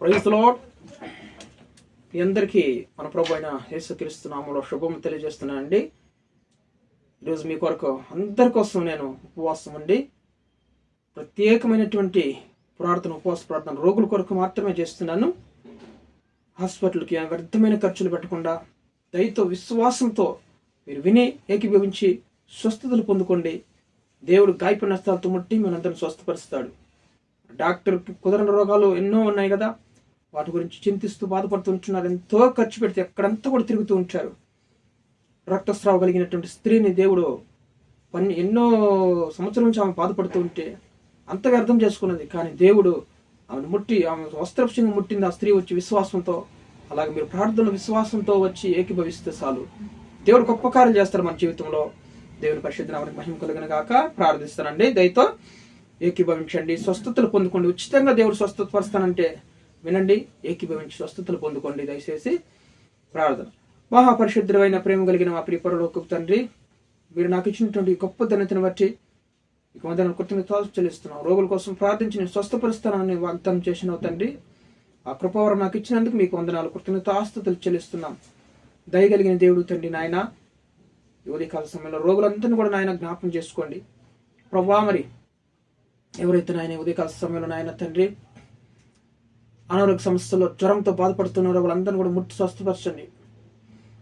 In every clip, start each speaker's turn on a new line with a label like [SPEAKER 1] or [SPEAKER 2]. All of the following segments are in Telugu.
[SPEAKER 1] Praise the lord. మీ అందరికీ మన ప్రభు అయిన యేసుక్రీస్తు నామములో శుభం తెలియజేస్తున్నానండి. ఈరోజు మీ కొరకు అందరి కోసం నేను ఉపవాసం ఉండి ప్రత్యేకమైనటువంటి ఉపవాస ప్రార్థన రోగుల కొరకు మాత్రమే చేస్తున్నాను. హాస్పిటల్కి వ్యర్థమైన ఖర్చులు పెట్టకుండా దయతో విశ్వాసంతో మీరు విని ఏకీభవించి స్వస్థతలు పొందుకోండి. దేవుడు గాయపడిన స్థలాలతో ముట్టి మనందరం స్వస్థపరుస్తాడు. డాక్టర్కి కుదరని రోగాలు ఎన్నో ఉన్నాయి కదా, వాటి గురించి చింతిస్తూ బాధపడుతుంటున్నారు. ఎంతో ఖర్చు పెడితే ఎక్కడంతా కూడా తిరుగుతూ ఉంటారు. రక్తస్రావం కలిగినటువంటి స్త్రీని దేవుడు ఎన్నో సంవత్సరాల నుంచి ఆమె బాధపడుతూ ఉంటే అంతగా అర్థం చేసుకున్నది. కానీ దేవుడు ఆమెను ముట్టి, ఆమె వస్త్రపుష్పంగా ముట్టింది ఆ స్త్రీ వచ్చి విశ్వాసంతో. అలాగే మీరు ప్రార్థనలు విశ్వాసంతో వచ్చి ఏకీభవిస్తే చాలు, దేవుడు గొప్ప కార్యాలు చేస్తారు మన జీవితంలో. దేవుని పరిశుద్ధ నామమునకు మహిమ కలుగును గాక. ప్రార్థిస్తానండి. దయతో ఏకీభవించండి, స్వస్థతలు పొందుకోండి. ఉచితంగా దేవుడు స్వస్థత పరుస్తానంటే వినండి, ఏకీభవించి స్వస్థతలు పొందుకోండి. దయచేసి ప్రార్థన. మహాపరిశుద్ధుడైన ప్రేమ కలిగిన మా ప్రియ పరలోకపు తండ్రి, మీరు నాకు ఇచ్చినటువంటి గొప్ప ధన్యతను బట్టి ఇక వందన కృతజ్ఞతలు చెల్లిస్తున్నాం. రోగుల కోసం ప్రార్థించి నేను స్వస్థపరుస్తానని వాగ్దానం చేసిన తండ్రి, ఆ కృపావరం నాకు ఇచ్చినందుకు మీకు వందనాలు, కృతజ్ఞతాస్తుతులు చెల్లిస్తున్నాం. దయగలిగిన దేవుడు తండ్రి నాయన, ఉదయకాల సమయంలో రోగులందరినీ కూడా నాయన జ్ఞాపకం చేసుకోండి ప్రభా. మరి ఎవరైతే నాయన ఉదయకాల సమయంలో నాయన తండ్రి అనారోగ్య సమస్యలో జ్వరంతో బాధపడుతున్నారో వాళ్ళందరినీ కూడా ముట్టి స్వస్థపరచండి.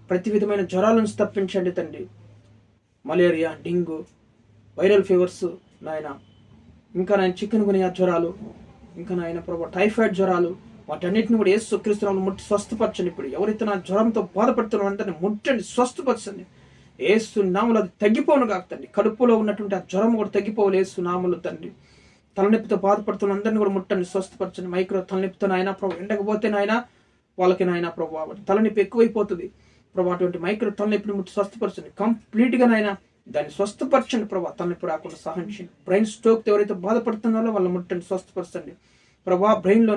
[SPEAKER 1] ప్రతి విధమైన జ్వరాలను తప్పించండి తండ్రి. మలేరియా, డెంగ్యూ, వైరల్ ఫీవర్స్ నాయన, ఇంకా నాయన చికెన్ గునియా జ్వరాలు, ఇంకా నాయన ప్రభు టైఫాయిడ్ జ్వరాలు, వాటన్నిటిని కూడా యేసుక్రీస్తు నామములో ముట్టి స్వస్థపరచండి. ఇప్పుడు ఎవరైతే నా జ్వరంతో బాధపడుతున్న అందరినీ ముట్టండి, స్వస్థపరచండి. యేసు నామములో అది తగ్గిపోను కాక తండ్రి. కడుపులో ఉన్నటువంటి ఆ జ్వరం కూడా తగ్గిపోవాలి యేసు నామములో తండ్రి. తలనొప్పితో బాధపడుతున్న అందరినీ కూడా ముట్టండి, స్వస్థపరచండి. మైక్రో తలనొప్పితో నాయన ప్రభు ఎండకపోతే నాయన వాళ్ళకి నాయన ప్రభు తలనొప్పి ఎక్కువైపోతుంది ప్రభు. అటువంటి మైక్రో తలనొప్పిని ముట్టి స్వస్థపరచండి. కంప్లీట్గా నాయన దాన్ని స్వస్థపరచండి ప్రభు. తలనొప్పి రాకుండా సహాయం చేయండి. బ్రెయిన్ స్ట్రోక్తో ఎవరైతే బాధపడుతున్నారో వాళ్ళని ముట్టండి, స్వస్థపరచండి ప్రభా. బ్రెయిన్లో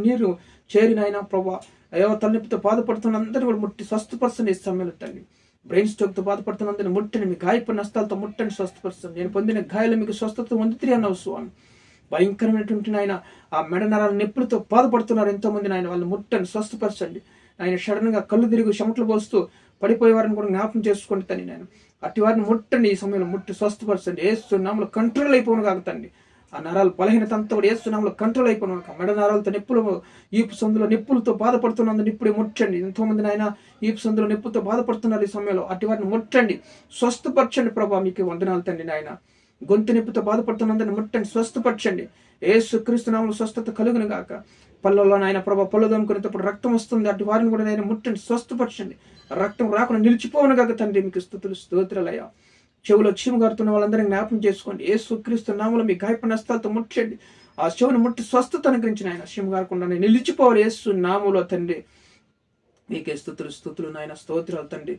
[SPEAKER 1] నీరు చేరినైనా ప్రభా, అయ్యో తలనొప్పితో బాధపడుతున్న అందరినీ కూడా ముట్టి స్వస్థపరచండి. ఈ సమయంలో తండ్రి బ్రెయిన్ స్ట్రోక్తో బాధపడుతున్న అందరినీ ముట్టండి. మీ గాయపడిన నష్టాలతో ముట్టండి, స్వస్థపరచండి. నేను పొందిన గాయాలు మీకు స్వస్థత పొందితే అన్నావు స్వామి. భయంకరమైనటువంటి నాయన ఆ మెడ నరాల నొప్పులతో బాధపడుతున్నారు ఎంతో మంది నాయన, వాళ్ళని ముట్టండి, స్వస్థపరచండి. ఆయన సడన్ గా కళ్ళు తిరిగి చెమటలు పోస్తూ పడిపోయే వారిని కూడా జ్ఞాపకం చేసుకోండి తండ్రి. నేను అట్టి వారిని ముట్టండి, ఈ సమయంలో ముట్టి స్వస్థపరచండి. యేసు నామములో కంట్రోల్ అయిపోను కాకతండి. ఆ నరాలు బలహీనత అంతా కూడా యేసు నామములో కంట్రోల్ అయిపోను కాక. మెడ నరాలతో నొప్పులు, ఈపు సందులో నొప్పులతో బాధపడుతున్నందుకు ఇప్పుడే ముట్టండి. ఎంతో మంది నాయన ఈపు సందులో నొప్పులతో బాధపడుతున్నారు ఈ సమయంలో. అట్టి వారిని ముట్టండి, స్వస్థపరచండి ప్రభా. మీకు వందనాలు తండ్రి నాయన. గొంతు నొప్పితో బాధపడుతున్నందుని ముట్టండి, స్వస్థపరచండి. యేసుక్రీస్తు నామములో స్వస్థత కలుగును గాక. పళ్ళలో నాయన ప్రభా, పళ్ళు దమ్ముకునేటప్పుడు రక్తం వస్తుంది, అటు వారిని కూడా నేను ముట్టండి, స్వస్థపరచండి. రక్తం రాకుండా నిలిచిపోను గాక తండ్రి. మీకు స్తుతులు స్తోత్రాలయ్యా. చెవులో చీము గారుతున్న వాళ్ళందరినీ జ్ఞాపకం చేసుకోండి. యేసుక్రీస్తు నామములో మీ గాయపడిన హస్తాలతో ముట్టండి. ఆ చెవును ముట్టి స్వస్థత అనుగ్రహించిన ఆయన చీము గారకుండా నిలిచిపోవాలి యేసు నామములో తండ్రి. మీకే స్తుతులు నాయన, స్తోత్రాలు తండ్రి.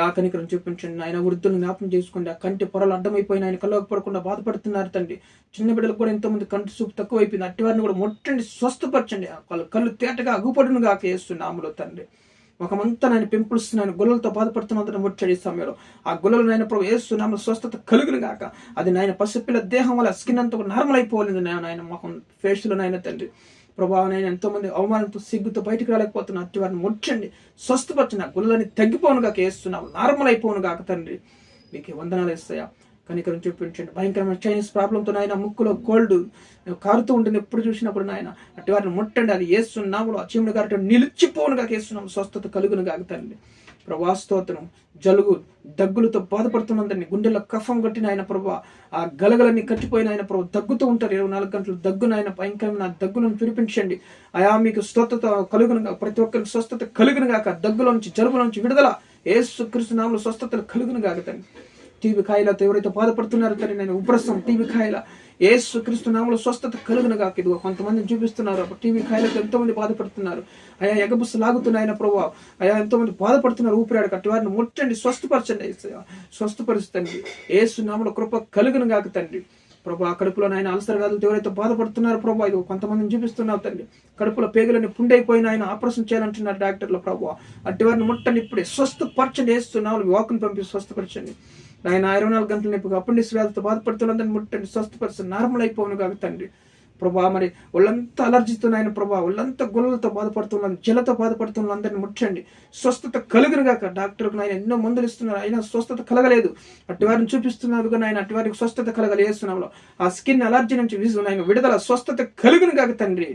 [SPEAKER 1] ఆ కనికరం చూపించండి నాయన. వృద్ధులను జ్ఞాపకం చేసుకోండి. ఆ కంటి పొరలు అడ్డమైపోయిన ఆయన కళ్ళకు పడకుండా బాధపడుతున్నారు తండ్రి. చిన్న బిడ్డలకు కూడా ఎంతో మంది కంటి చూపు తక్కువైపోయింది. అట్టి వారిని కూడా ముట్టండి, స్వస్థపరచండి. కళ్ళు తేటగా అగుపడును గాక యేసు నామములో తండ్రి. ఒకమంతా నాయన పింపుల్స్ నాయన గుల్లలతో బాధపడుతున్నందున ముట్టండి. ఈ సమయంలో ఆ గుల్లలు నాయన ప్రభు యేసు నామములో స్వస్థత కలుగును గాక. అది నాయన పసిపిల్ల దేహం వల్ల స్కిన్ అంతా కూడా నార్మల్ అయిపోలేదు నాయన మొహం ఫేస్లో నాయన తండ్రి ప్రభావం. నేను ఎంతో మంది అవమానంతో సిగ్గుతో బయటకు రాలేకపోతున్నా. అట్టి వారిని ముట్టండి, స్వస్థపరచండి. ఆ గుళ్ళని తగ్గిపోను గాక వేస్తున్నావు, నార్మల్ అయిపోను గాక తండ్రి. మీకు వందనాలు వేస్తాయా. కనికరం చూపించండి. భయంకరమైన చైనీస్ ప్రాబ్లంతో నాయన ముక్కులో కోల్డ్ కారుతూ ఉంటుంది ఎప్పుడు చూసినప్పుడు నాయన. అట్టి వారిని ముట్టండి. అది వేస్తున్నాము ఆ చీముడు గారు నిలిచిపోను గాక వేస్తున్నాము, స్వస్థత కలుగును గాక తండ్రి. ప్రభా స్తోత్రం. జలుగు దగ్గులతో బాధపడుతున్నందరినీ గుండెల్లో కఫం కట్టిన ఆయన ప్రభా, ఆ గలగలన్నీ కట్టిపోయిన ఆయన ప్రభు దగ్గుతూ ఉంటారు 24 గంటలు. దగ్గునైనా భయంకరమైన దగ్గులను చూపించండి. అయా మీకు స్వస్థత కలుగును, ప్రతి ఒక్కరికి స్వస్థత కలుగును గాక. దగ్గుల నుంచి జలుబుల నుంచి విడుదల యేసుక్రీస్తు నామములో స్వస్థతలు కలుగును గాక తండ్రి. టీబీ కాయలతో ఎవరైతే బాధపడుతున్నారో తండ్రి నేను ఉప్రసం టీబీ కాయల యేసుక్రీస్తు నామములో స్వస్థత కలుగును గాక. ఇదిగో కొంతమందిని చూపిస్తున్నారు టీబీ కాయలతో ఎంతో మంది బాధపడుతున్నారు. అయా ఎగబుస్సు లాగుతున్నాయన ప్రభు, అయా ఎంతో మంది బాధపడుతున్నారు ఊపిరాడక. అట్టి వారిని ముట్టండి, స్వస్థపరచండి, స్వస్థపరుస్తుంది యేసు నామములో కృప కలుగును గాక తండ్రి. ప్రభు ఆ కడుపులో నాయన అల్సర్ వ్యాధులతో ఎవరైతే బాధపడుతున్నారో ప్రభు, ఇది కొంతమందిని చూపిస్తున్నావు తండ్రి. కడుపులో పేగులని పుండైపోయిన ఆయన ఆపరేషన్ చేయాలంటున్నారు డాక్టర్లు ప్రభు. అట్టి వారిని ముట్టండి, ఇప్పుడే స్వస్థపరచండి. యేసునామములో వాకును పంపి స్వస్థపరచండి. ఆయన 24 గంటల నొప్పిగా అపెండిక్స్ వ్యాధితో బాధపడుతున్నదని ముట్టండి, స్వస్థపరచండి, నార్మల్ అయిపోను కాక తండ్రి. ప్రభా మరి ఒళ్ళంతా అలర్జీతో నాయన ప్రభా ఒళ్ళంతా గుల్లలతో బాధపడుతున్నాను, జలతో బాధపడుతున్న అందరిని ముట్టండి, స్వస్థత కలుగునుగాక. డాక్టర్కు నాయన ఎన్నో మందులు ఇస్తున్నారు, అయినా స్వస్థత కలగలేదు. అట్టి వారిని చూపిస్తున్నారు కానీ ఆయన అట్టి వారికి స్వస్థత కలగలేస్తున్నాంలో ఆ స్కిన్ అలర్జీ నుంచి నాయన విడుదల స్వస్థత కలుగునుగాక తండ్రి.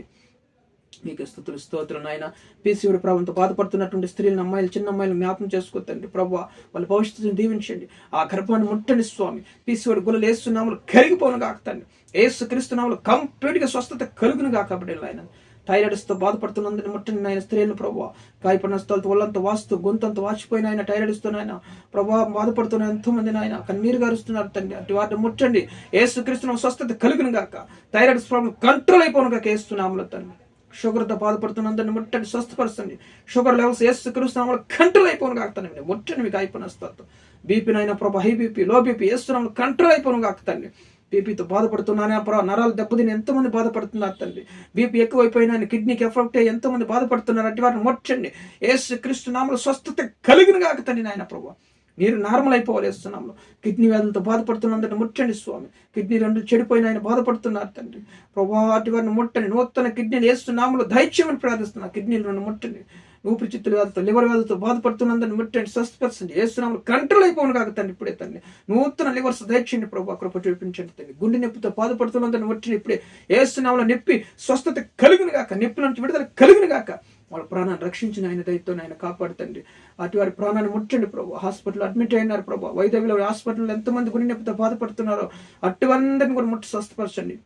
[SPEAKER 1] మీకు స్తుతులు స్తోత్రం నాయన. పీసీఓడి ప్రాబ్లంతో బాధపడుతున్నటువంటి స్త్రీలను, అమ్మాయిలు, చిన్న అమ్మాయిలు జ్ఞాపకం చేసుకోతండి ప్రభా. వాళ్ళ భవిష్యత్తును దీవించండి, ఆ గర్భాన్ని ముట్టండి స్వామి. పీసీఓడి గుల్లలు ఏసునామలు కరిగిపోను కాకతండి, ఏసు క్రీస్తునామలు కంప్లీట్గా స్వస్థత కలుగును కాకబడి ఆయన. థైరాయిడ్స్తో బాధపడుతున్నందుని ముట్టండి నాయన స్త్రీలను ప్రభావ. గాయపడిన స్థలతో ఒళ్ళంతా వాస్తు గొంతంతా వాచిపోయిన ఆయన థైరాయిడ్స్తో నాయన ప్రభావ బాధపడుతున్న ఎంతో మంది నాయన కన్నీరు గారుస్తున్నారు తండ్రి. అటు వాటిని ముట్టండి, ఏసు క్రీస్తునామం స్వస్థత కలుగును గాక. థైరాయిడ్స్ ప్రాబ్లం కంట్రోల్ అయిపోను గాక ఏసునామములో తండ్రి. షుగర్తో బాధపడుతున్నందరిని ముట్టండి, స్వస్థపరచండి. షుగర్ లెవెల్స్ ఏసు క్రీస్తునామములో కంట్రోల్ అయిపోను కాకతండి, ముట్టండి. మీకు అయిపోయిన స్థలతో బీపీ నాయన ప్రభా, హై బీపీ, లో బీపీ ఏసునామములో కంట్రోల్ అయిపోను కాకతండి. బీపీతో బాధపడుతున్నానే నరాలు దెబ్బతిని ఎంతోమంది బాధపడుతున్నారు తండ్రి. బీపీ ఎక్కువైపోయినా కిడ్నీకి ఎఫెక్ట్ అయ్యి ఎంతోమంది బాధపడుతున్నారు. అట్టి వారిని ముట్టండి, యేసు క్రీస్తు నామములో స్వస్థత కలుగును గాక తండ్రి. నాయన ప్రభు మీరు నార్మల్ అయిపోవాలి వేస్తున్నాము. కిడ్నీ వ్యాధులతో బాధపడుతున్నందుని ముట్టండి స్వామి. కిడ్నీ రెండు చెడిపోయిన ఆయన బాధపడుతున్నారు తండ్రి ప్రభా. అటు వారిని ముట్టండి, నూతన కిడ్నీలు వేస్తున్నాములో దయచేయమని ప్రార్థిస్తున్నారు. కిడ్నీలు రెండు ముట్టండి. ఊపిరితిత్తుల వ్యాధితో, లివర్ వ్యాధితో బాధపడుతున్నందుని ముట్టండి, స్వస్థపరచండి. ఏసునామములో కంట్రోల్ అయిపోను కాక తండ్రి. ఇప్పుడే తండ్రి నూతన లివర్స్ దయచేయండి ప్రభా, కృప చూపించండి తండ్రి. గుండె నొప్పితో బాధపడుతున్నందుని ముట్టండి, ఇప్పుడే ఏసునామములో నొప్పి స్వస్థత కలుగును గాక, నొప్పి నుంచి విడుదల కలుగును గాక. వాళ్ళ ప్రాణాన్ని రక్షించిన ఆయన దయతో ఆయన కాపాడుతండి. అటు వారి ప్రాణాన్ని ముట్టండి ప్రభు. హాస్పిటల్ అడ్మిట్ అయినారు ప్రభు. వైద్యులు హాస్పిటల్లో ఎంతమంది గుండె నొప్పితో బాధపడుతున్నారో అటువందరిని కూడా ముట్టి స్వస్థపరచండి.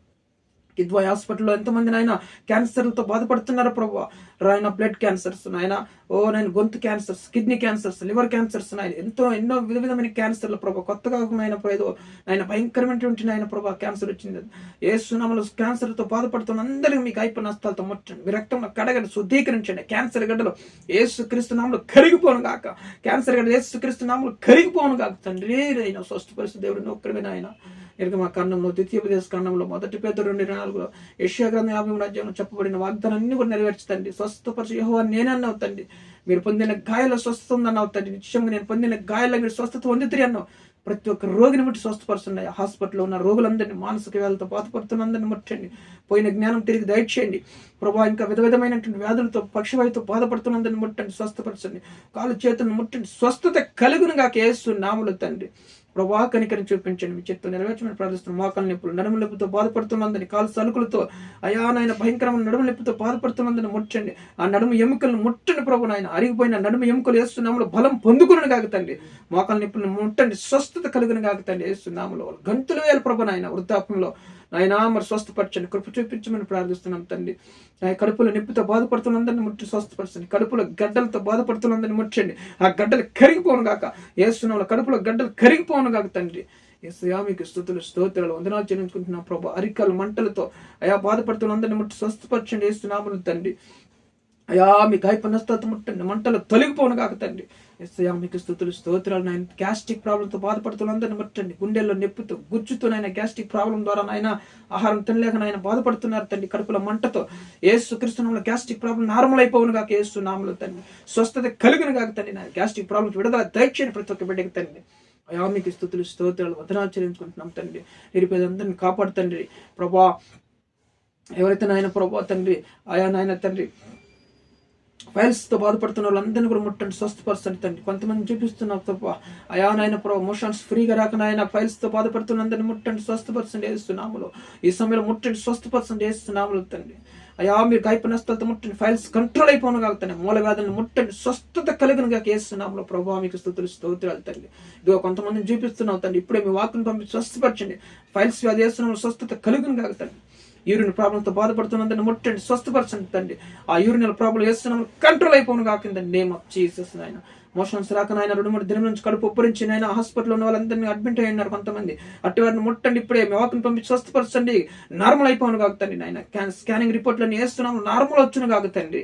[SPEAKER 1] కిద్వాయి హాస్పిటల్లో ఎంతమంది నాయన క్యాన్సర్లతో బాధపడుతున్నారు ప్రభు. రాయన బ్లడ్ క్యాన్సర్స్ నాయన, నాయన గొంతు cancers, kidney cancers, liver cancers నాయన, ఎన్నో విధమైన క్యాన్సర్లు ప్రభు. కొత్తగా నాయన ఏదో నాయన భయంకరమైనటువంటి నాయన ప్రభు క్యాన్సర్ వచ్చింది. ఏసునామములో క్యాన్సర్తో బాధపడుతున్న అందరికీ మీకు అయిపోయిన హస్తాలతో ముట్టండి, మీ రక్తంలో కడగండి, శుద్ధీకరించండి. క్యాన్సర్ గడ్డలు యేసు క్రీస్తు నామములో కరిగిపోను గాక. క్యాన్సర్ గడ్డలు యేసు క్రీస్తు నామములో కరిగిపోను గాక తండ్రి. అయినా స్వస్థపరిస్థితి దేవుడిని ఒక్కరిమే నాయన. నిర్గమ కాండంలో, ద్వితీయోపదేశ కాండంలో, 1 Peter 2:4 యెషయా గ్రంథం 53వ అధ్యాయంలో చెప్పబడిన వాగ్దానాన్ని కూడా నెరవేర్చండి. స్వస్థపరిచి యెహోవా నేనన్న అవుతండి. మీరు పొందిన గాయాల స్వస్థత ఉందన్న అవుతండి. నిశ్చయంగా నేను పొందిన గాయాల మీరు స్వస్థత పొందితే అన్నావు. ప్రతి ఒక్క రోగిని ముట్టి స్వస్థపరుస్తున్నాయి. హాస్పిటల్లో ఉన్న రోగులందరినీ, మానసిక వ్యాధులతో బాధపడుతున్నందరినీ ముట్టండి. పోయిన జ్ఞానం తిరిగి దయచేయండి ప్రభా. ఇంకా విధమైనటువంటి వ్యాధులతో, పక్షవాయుతో బాధపడుతున్నందరినీ ముట్టండి, స్వస్థపరచండి. కాలు చేతులను ముట్టండి, స్వస్థత కలుగును గాక యేసు నామములో తండ్రి ప్రభా. కనికరం చూపించండి, మీ చిత్తం నెరవేర్చమని ప్రార్థిస్తున్నాం. మోకాళ్ళ నొప్పులు, నడుము నొప్పితో బాధపడుతున్నందని, కాలు సలుకులతో అయానైన భయంకరమైన నడుము నొప్పితో బాధపడుతున్నందని ముట్టండి. ఆ నడుము ఎముకలను ముట్టండి ప్రభు. నాయన అరిగిపోయిన నడుము ఎముకలు యేసునామములో బలం పొందుకును కాకతండి. మోకాళ్ళ నొప్పులను ముట్టండి, స్వస్థత కలుగును కాకతండి యేసునామములో. గంతులు వేయాలి ప్రభు నాయన వృద్ధాప్యంలో నాయన మరి స్వస్థపరచండి, కృప చూపించమని ప్రార్థిస్తున్నాం తండ్రి. కడుపులో నొప్పితో బాధపడుతున్నందరిని ముట్టి స్వస్థపరచండి. కడుపులో గడ్డలతో బాధపడుతున్నందరిని ముట్టండి, ఆ గడ్డలు కరిగిపోను గాక. యేసునామములో కడుపులో గడ్డలు కరిగిపోను గాక తండ్రి. యేసయ్యా మీకు స్తుతులు స్తోత్రాలు వందనాలు చెల్లించుకుంటున్నాం ప్రభు. అరికాలు మంటలతో అయా బాధపడుతున్నందరిని ముట్టి స్వస్థపరచండి యేసునామములో తండ్రి. అయా మీ గాయపడిన స్థలతో ముట్టండి, మంటలు తొలగిపోను కాక తండ్రి. యేసయ్యా మీకు స్తుతులు స్తోత్రాలు. నాయన గ్యాస్ట్రిక్ ప్రాబ్లంతో బాధపడుతున్నందరిని ముట్టండి. గుండెల్లో నొప్పితో, గుజ్జుతో నాయన గ్యాస్ట్రిక్ ప్రాబ్లం ద్వారా నాయన ఆహారం తినలేక నాయన బాధపడుతున్నారు తండ్రి. కడుపుల మంటతో యేసు క్రీస్తు నామములో గ్యాస్ట్రిక్ ప్రాబ్లం నార్మల్ అయిపోవును గాక యేసు నామములో తండ్రి. స్వస్థత కలుగును గాక తండ్రి. నాయన గ్యాస్ట్రిక్ ప్రాబ్లం విడుదల దయచేయండి ప్రతి ఒక్క బిడ్డకి తండ్రి. అయా మీకు స్తుతులు స్తోత్రాలు వందనాలు చెల్లించుకుంటున్నాం తండ్రి. నిరుపేదందరిని కాపాడుతండ్రి ప్రభా. ఎవరైతే నాయన ప్రభా తండ్రి ఆయా నాయన తండ్రి ఫైల్స్తో బాధపడుతున్న వాళ్ళందరినీ కూడా ముట్టండి, స్వస్థపరచండి తండ్రి. కొంతమంది చూపిస్తున్నావు తప్ప అయా నాయన ప్రభు మోషన్స్ ఫ్రీగా రాక నాయన ఫైల్స్తో బాధపడుతున్నందరినీ ముట్టండి, స్వస్థపరచండి యేసునామములో. ఈ సమయంలో ముట్టండి, స్వస్థపరచండి యేసునామములో తండ్రి. అయా మీరు గాయపడిన స్థలతో ముట్టండి, ఫైల్స్ కంట్రోల్ అయిపోను కాక మూల వ్యాధులను ముట్టండి, స్వస్థత కలుగును గాక యేసునామములో. ప్రభావ మీకు స్తుతులు స్తోత్రాలు తండ్రి. ఇదిగో కొంతమందిని చూపిస్తున్నావు తండ్రి, ఇప్పుడే మీ వాక్కును పంపించి స్వస్థపరచండి. ఫైల్స్ వ్యాధి యేసునామములో స్వస్థత కలుగును గాక తండ్రి. యూరిన్ ప్రాబ్లంతో బాధపడుతున్నందుని ముట్టండి, స్వస్థపరచండి తండ్రి. ఆ యూరినల్ ప్రాబ్లం యేసునామములో కంట్రోల్ అయిపోను గాక in the name of Jesus నాయన. మోషన్స్ రాక నాయన 2-3 దినం నుంచి కడుపు ఉబ్బరించి నాయన హాస్పిటల్లో ఉన్న వాళ్ళందరినీ అడ్మిట్ అయినారు కొంతమంది. అట్టి వారిని ముట్టండి, ఇప్పుడే మీ వాక్కును పంపించి స్వస్థపరచండి, నార్మల్ అయిపోను కాక తండ్రి. నాయన స్కానింగ్ రిపోర్ట్లన్నీ యేసునామములో నార్మల్ వచ్చును కాక తండ్రి.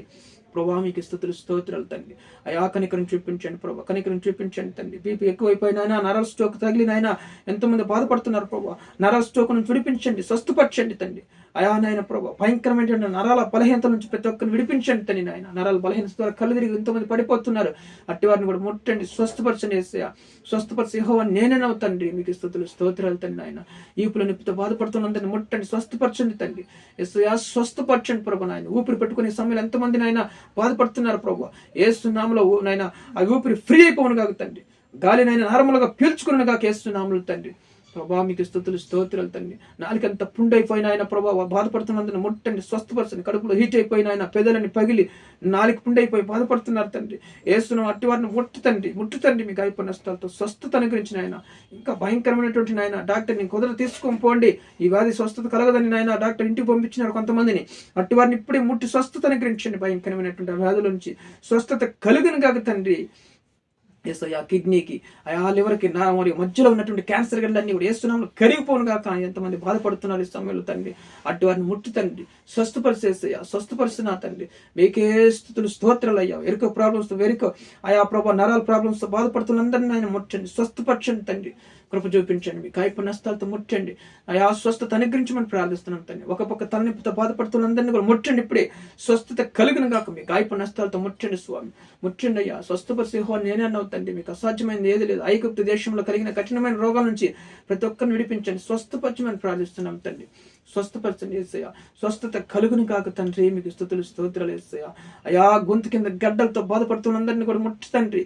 [SPEAKER 1] ప్రభా మీకు స్తుతులు స్తోత్రాలు తండ్రి. అయా కనికరం చూపించండి ప్రభా, కనికరం చూపించండి తండ్రి. బీపీ ఎక్కువైపోయినాయన, నరాల స్ట్రోక్ తగిలినాయన ఎంతోమంది బాధపడుతున్నారు ప్రభా. నరాల స్ట్రోక్ నుంచి విడిపించండి, స్వస్థపరచండి తండ్రి. అయా నాయన ప్రభా భయంకరమైనటువంటి నరాల బలహీనత నుంచి ప్రతి ఒక్కరిని విడిపించండి తండ్రి నాయన. నరాల బలహీనత ద్వారా కళ్ళు తిరిగి ఎంతోమంది పడిపోతున్నారు, అట్టి వారిని కూడా ముట్టండి, స్వస్థపరచండి యేసయ్యా. స్వస్థపరిచి యెహోవా నేనేనవు తండ్రి, మీకు స్తుతులు స్తోత్రాలు తండ్రి నాయన. ఈపుల నొప్పితో బాధపడుతున్నందరినీ ముట్టండి, స్వస్థపరచండి తండ్రి యేసయ్యా. స్వస్థపరచండి ప్రభు నాయన. ఊపిరి పెట్టుకునే సమయంలో ఎంతమంది నాయన బాధపడుతున్నారు ప్రభు, యేసు నామములో నాయన ఆ ఊపిరి ఫ్రీ అయిపోవును కాక తండ్రి, గాలి నాయన నార్మల్గా పీల్చుకుని కాక యేసు నామములో తండ్రి. ప్రభా మీకు స్తుతులు స్తోత్రాలు తండ్రి. నాలుకంత పుండైపోయిన ఆయన ప్రభా బాధపడుతున్నందుకు ముట్టండి, స్వస్థపరచండి. కడుపులో హీట్ అయిపోయిన ఆయన పెదలని పగిలి నాలుగు పుండైపోయి బాధపడుతున్నారు తండ్రి. యేసును అట్టి వారిని ముట్టుతండి మీకు అయిపోయిన నష్టాలతో స్వస్థత అనుగ్రహించిన ఆయన. ఇంకా భయంకరమైనటువంటి నాయన డాక్టర్ని కుదర తీసుకొని పోండి, ఈ వ్యాధి స్వస్థత కలగదని నాయన డాక్టర్ ఇంటికి పంపించినారు కొంతమందిని. అట్టి వారిని ఇప్పుడే ముట్టి స్వస్థత అనుగ్రహించండి. భయంకరమైనటువంటి వ్యాధుల నుంచి స్వస్థత కలుగును కాక తండ్రి. యేసయ్యా కిడ్నీకి, అయా లివర్కి, మరియు మధ్యలో ఉన్నటువంటి క్యాన్సర్ గడ్డలన్నీ కూడా యేసునామములో కరిగిపోను కాక. ఎంతమంది బాధపడుతున్నారు ఈ సమయంలో తండ్రి, అటు వారిని ముట్టి తండ్రి స్వస్థపరిచేసయ్యా. స్వస్థపరిస్తున్నా తండ్రి, మీకే స్తుతులు స్తోత్రాలు అయ్యా. ఎరుక ప్రాబ్లమ్స్ ఆయా ప్రభా నరాల ప్రాబ్లమ్స్ తో బాధపడుతున్నందరినీ ఆయన ముట్టండి, స్వస్థపరచండి తండ్రి. కృప చూపించండి, మీ కాయపు నష్టాలతో ముట్టండి, ఆయా స్వస్థత అనుగ్రహించమని ప్రార్థిస్తున్నాం తండ్రి. ఒక పక్క తలనొప్పితో బాధపడుతున్నందరినీ కూడా ముట్టండి, ఇప్పుడే స్వస్థత కలిగిన కాక మీ కాయపు నష్టాలతో ముట్టండి స్వామి, ముట్టండి అయ్యా. స్వస్థపరిచే యెహోవా నేనే అన్నావు తండ్రి, మీకు అసాధ్యమైనది ఏది లేదు. ఐగుప్తు దేశంలో కలిగిన కఠినమైన రోగాల నుంచి ప్రతి ఒక్కరిని విడిపించండి, స్వస్థపరచమని ప్రార్థిస్తున్నాం తండ్రి. స్వస్థపరచండి యేసయ్యా. స్వస్థత కలుగును కాక తండ్రి, మీకు స్తుతులు స్తోత్రాలు యేసయ్యా. అయా గొంతు కింద గడ్డలతో బాధపడుతున్నందరినీ కూడా ముట్టి తండ్రి,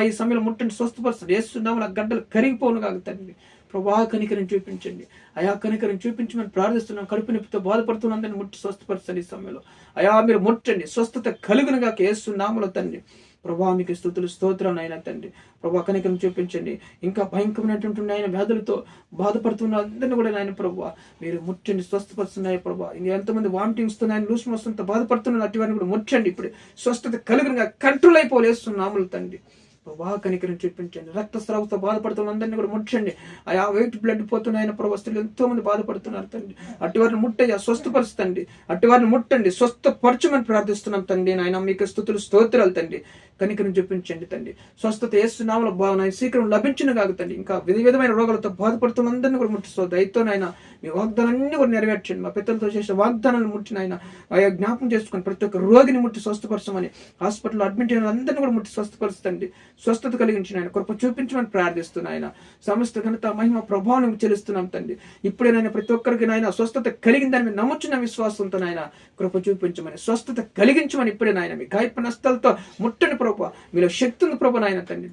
[SPEAKER 1] ఈ సమయంలో ముట్టండి, స్వస్థపరచండి. యేసునామములో గడ్డలు కరిగిపోను కాక తండ్రి. ప్రభా కనికరం చూపించండి, అయా కనికరం చూపించమని ప్రార్థిస్తున్నాం. కడుపు నొప్పితో బాధపడుతున్నందరినీ ముట్టి స్వస్థపరచండి ఈ సమయంలో. అయా మీరు ముట్టండి, స్వస్థత కలుగును కాక యేసునామములో తండ్రి. ప్రభా మీకు స్తుతులు స్తోత్రాలు అయినా తండ్రి. ప్రభా కనికరం చూపించండి. ఇంకా భయంకరమైనటువంటి ఆయన వ్యాధులతో బాధపడుతున్న అందరినీ కూడా నాయన ప్రభా మీరు ముట్టండి, స్వస్థపరుస్తున్నాయి ప్రభా. ఇంకా ఎంతమంది వామిటింగ్స్ తో ఆయన లూస్ మోషన్తో బాధపడుతున్నారు, అటు వారిని కూడా ముట్టండి, ఇప్పుడు స్వస్థత కలుగునుగా కంట్రోల్ అయిపోలేస్తున్నాములు తండ్రి. ప్రభా కనికరం చూపించండి. రక్తస్రావంతో బాధపడుతున్న అందరినీ కూడా ముట్టండి. ఆయా వెయిట్ బ్లడ్ పోతున్నాయన ప్రభా, స్త్రీలు ఎంతో మంది బాధపడుతున్నారు తండ్రి. అటు వారిని ముట్టయ్యా, స్వస్థపరుస్తండి, అటు వారిని ముట్టండి, స్వస్థపరచమని ప్రార్థిస్తున్నాం తండ్రి. నాయన మీకు స్తుతులు స్తోత్రాలు తండ్రి. కనికరం చూపించండి తండ్రి. స్వస్థత యేసునామములో భావన శీఘ్రం లభించిన కాక తండ్రి. ఇంకా విధమైన రోగాలతో బాధపడుతున్న అందరినీ కూడా ముట్టిస్తూ దయతో నాయన మీ వాగ్దానాన్ని కూడా నెరవేర్చండి. మా పిల్లలతో చేసిన వాగ్దానాలను ముట్టిన ఆయన ఆయా జ్ఞాపకం చేసుకుని ప్రతి ఒక్క రోగిని ముట్టి స్వస్థపరచమని, హాస్పిటల్లో అడ్మిట్ అయిన అందరినీ కూడా ముట్టి స్వస్థపరుస్తండి, స్వస్థత కలిగించిన ఆయన కృప చూపించమని ప్రార్థిస్తున్నా. ఆయన సమస్త ఘనత మహిమ ప్రభావం చెల్లిస్తున్నాం తండ్రి. ఇప్పుడే నాయన ప్రతి ఒక్కరికి నాయన స్వస్థత కలిగిందని మీరు నమ్ముచున్న విశ్వాసంతో నాయన కృప చూపించమని, స్వస్థత కలిగించమని ఇప్పుడే నాయన మీ గాయపు నష్టాలతో ముట్టని ప్రభు, మీలో శక్తి ఉంది ప్రభు నాయన తండ్రి.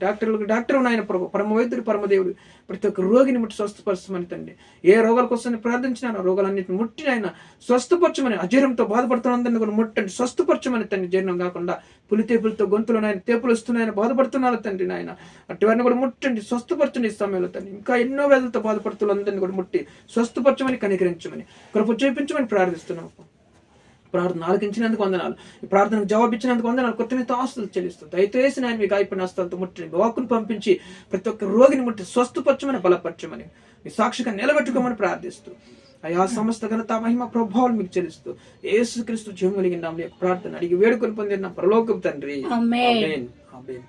[SPEAKER 1] డాక్టర్ నాయన ప్రభు, పరమ వైద్యుడు పరమదేవుడు ప్రతి ఒక్క రోగిని ముట్టి స్వస్థపరచమని తండ్రి. ఏ రోగాల కోసం ప్రార్థించిన రోగాలన్నింటిని ముట్టి ఆయన స్వస్థపరచమని, అజీర్ణంతో బాధపడుతున్నందరినీ కూడా ముట్టండి, స్వస్థపరచమని తండ్రి. జీర్ణం కాకుండా పులితేపులతో గొంతులో నాయన తేపులు వస్తున్నాయని బాధపడుతున్నారు తండ్రి. నాయన అట్టి వారిని కూడా ముట్టండి, స్వస్థపరచండి ఈ సమయంలో తండ్రి. ఇంకా ఎన్నో వ్యాధులతో బాధపడుతున్నందరినీ కూడా ముట్టి స్వస్థపరచమని, కనికరించమని, కృప చూపించమని ప్రార్థిస్తున్నాం. ప్రార్థన ఆలకించినందుకు వందనాలు, ఈ ప్రార్థనకు జవాబిచ్చినందుకు వందనాలు. కొత్త ఆస్తులు చెల్లిస్తుంది. దయచేసి నేను మీకు అయిపోయిన హస్తాలతో ముట్టండి, వాక్కును పంపించి ప్రతి ఒక్క రోగిని ముట్టి స్వస్థపరచమని, బలపరచమని, మీ సాక్షిగా నిలబెట్టుకోమని ప్రార్థిస్తూ అయా సమస్త ఘనత మహిమ ప్రభావాలు మీకు చెల్లిస్తూ యేసుక్రీస్తు జీవం కలిగిన నామములో ప్రార్థన అడిగి వేడుకొని పొందిన పరలోకపు తండ్రి. ఆమేన్. ఆమేన్.